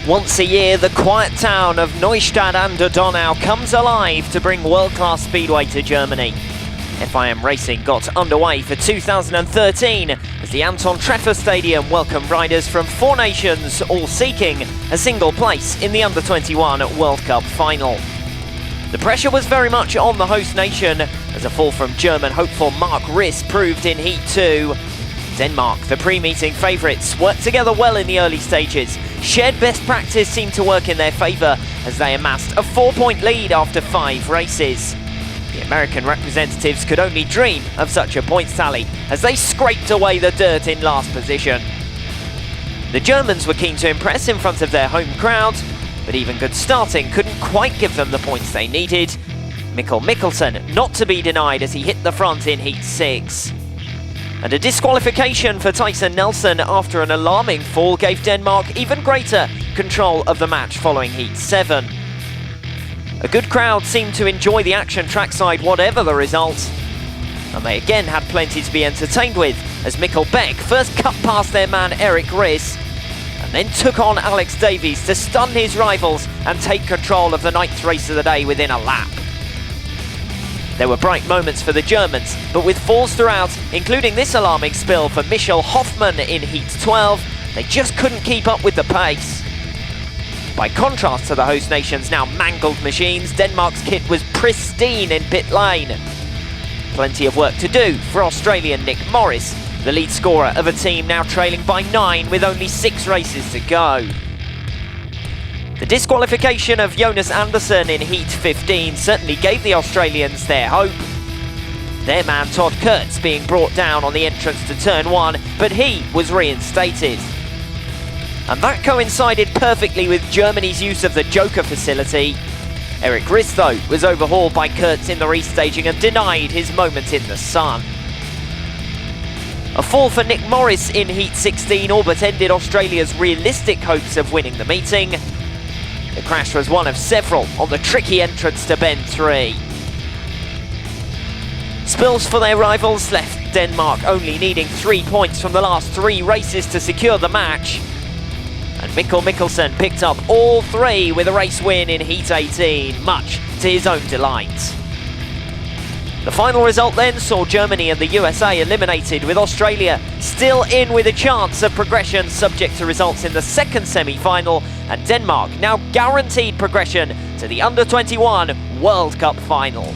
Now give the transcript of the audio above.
Once a year, the quiet town of Neustadt an der Donau comes alive to bring world-class speedway to Germany. FIM Racing got underway for 2013 as the Anton Treffer Stadium welcomed riders from 4 nations, all seeking a single place in the Under-21 World Cup final. The pressure was very much on the host nation as a fall from German hopeful Mark Riss proved in Heat 2. Denmark, the pre-meeting favourites, worked together well in the early stages. Shared best practice seemed to work in their favour as they amassed a 4-point lead after 5 races. The American representatives could only dream of such a points tally as they scraped away the dirt in last position. The Germans were keen to impress in front of their home crowd, but even good starting couldn't quite give them the points they needed. Mikkel Mikkelsen not to be denied as he hit the front in Heat 6. And a disqualification for Tyson Nelson after an alarming fall gave Denmark even greater control of the match following Heat 7. A good crowd seemed to enjoy the action trackside whatever the result. And they again had plenty to be entertained with as Mikkel Beck first cut past their man Erik Riss and then took on Alex Davies to stun his rivals and take control of the 9th race of the day within a lap. There were bright moments for the Germans, but with falls throughout, including this alarming spill for Michel Hoffmann in Heat 12, they just couldn't keep up with the pace. By contrast to the host nation's now mangled machines, Denmark's kit was pristine in pit lane. Plenty of work to do for Australian Nick Morris, the lead scorer of a team now trailing by 9 with only 6 races to go. The disqualification of Jonas Andersson in Heat 15 certainly gave the Australians their hope. Their man Todd Kurtz being brought down on the entrance to turn 1, but he was reinstated. And that coincided perfectly with Germany's use of the Joker facility. Erik Riss, though, was overhauled by Kurtz in the restaging and denied his moment in the sun. A fall for Nick Morris in Heat 16 all but ended Australia's realistic hopes of winning the meeting. The crash was one of several on the tricky entrance to Bend 3. Spills for their rivals left Denmark only needing 3 points from the last 3 races to secure the match. And Mikkel Mikkelsen picked up all 3 with a race win in Heat 18, much to his own delight. The final result then saw Germany and the USA eliminated, with Australia still in with a chance of progression subject to results in the second semi-final, and Denmark now guaranteed progression to the Under-21 World Cup final.